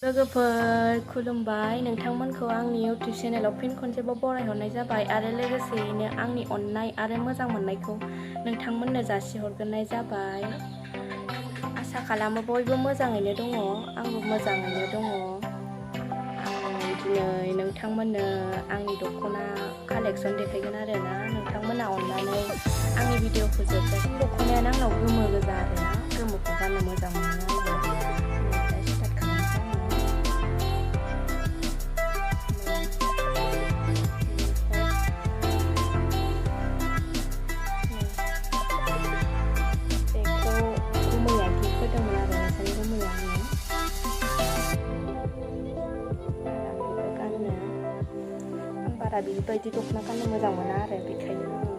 लोगोफोर खुलुमबाय नोंथांमोनखौ आंनि इउटिउब चेनेलाव फिन खनसेबाव बरायहरनाय जाबाय आरो लोगोसेयैनो आंनि अननाय आरो मोजां मोननायखौ नोंथांमोननो जासिहरग्रोनाय जाबाय। आसा खालामो बयबो मोजाङैनो दङ, आंबो मोजाङैनो दङ। आं दिनै नोंथांमोननो आंनि दख'ना कालेक्सन देखायगोन आरोना। नोंथांमोना अननानै आंनि भिडिअखौ जोबजासिम दख'नायानो आंनाव गोमो गोजा आरोना, गोमोखौ गाननो मोजां मोनो आङो। बारा बेबायदि दख'ना गाननो मोजां मोना आरो, बेखायनो आङो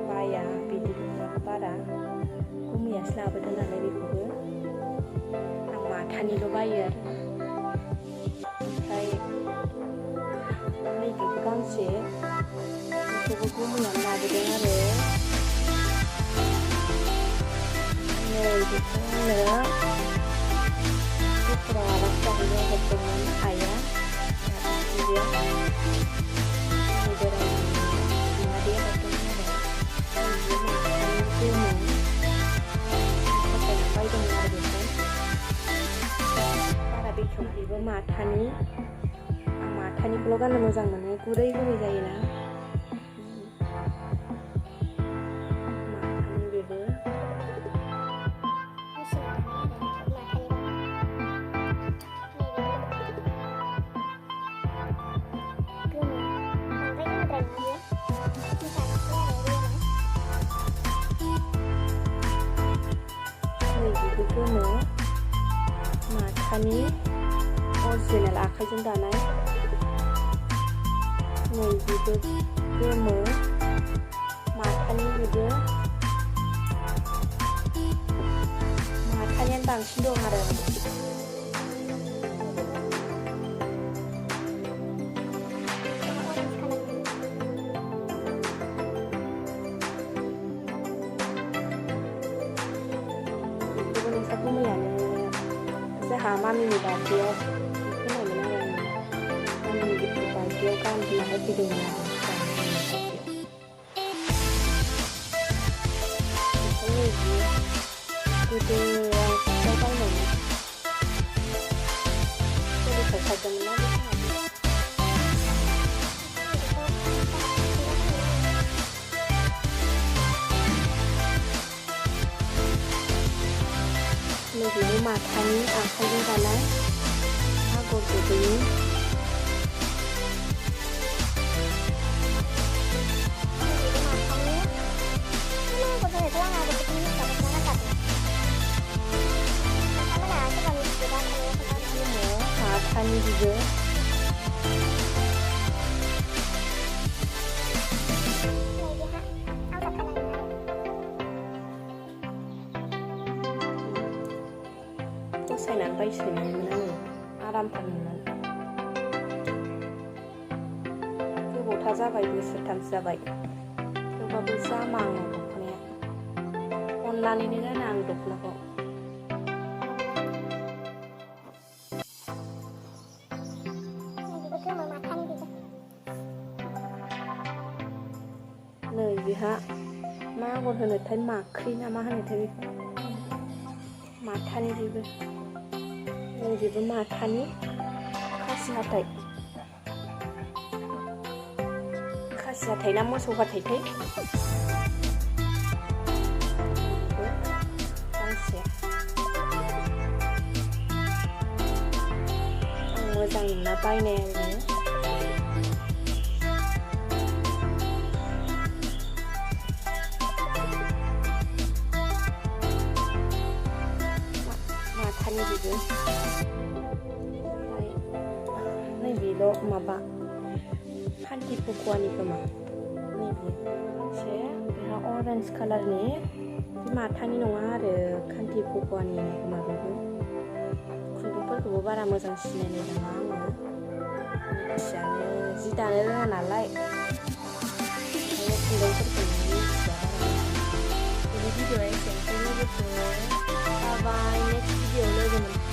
बाया बिदि दख'नाखौ बारा। गुमैयासो लाबोदों नालाय बेखौबो आं माथानिल' बायो आरो। ओमफ्राय नैबेबो गांसे, बेखौबो गुमैयानो लाबोदों आरो। नै बेखौ आंनो गफुराव आलासि जाहैनो हरदोंमोन आइया। बेबो माथानि, आं माथानिखौल' गाननो मोजां मोनो, गुरै गुरै जायोना माथानि। बेबो नैबेबो गोमो, माथानि अरिजिनेल आखाइजों दानाय। नैबेबो गोमो, माथानि। बेबो माथानियानो बांसिन दं आरो। बेखौबो नोंसा गुमैयानो जोंहा मामिनि बार्थडेआव होनायमोन आरो आङो। मामिनि बार्थडेआव गानहोना होफैदोंमोन आरो। गोदो आं फिसायाव बायनायमोन, कलेजाव थांदोंमोन ना नैबेबो माथानि आखाइजों दानाय, आगर गुबैनि। माथानि बिबो फसायनानै बायसोनायमोन आङो, आरामथार नुनानै। गोबावथार जाबाय, बोसोरथामसो जाबाय, थेवबाबो जामा आंनाव दख'नाया। अननानैनो गानो आं दख'नाखौ। नै बेहा मा आगर होनोथाय, माख्रि ना मा होनोथाय बेखौ, माथानि बेबो। नैबेबो माथानि, खासि हाथाय। खासि हाथाय ना मोसौ हाथायथाय, गांसे। आं मोजां नुना बायनाय आरो। माथानि बेबो। ओमफ्राय नैबेल' माबा खान्थि फखुवानि खोमा। नैबे गांसे, बेहा अरेन्ज कालारनि, बे माथानि नङा आरो, खान्थि फखुवानि खोमा बेबो। खुन्दुंफोरखौबो बारा मोजां सिनायनाय नङा आङो, मिथियानो, जि दानो रोङा नालाय, ओंखायनो खुन्दुंफोरखौ मिथिया बारा। बिदि भिडिअआ एसेनोसै लोगोफोर। बाय, नेक्स्ट भिडिअआव लोगो मोनगोन।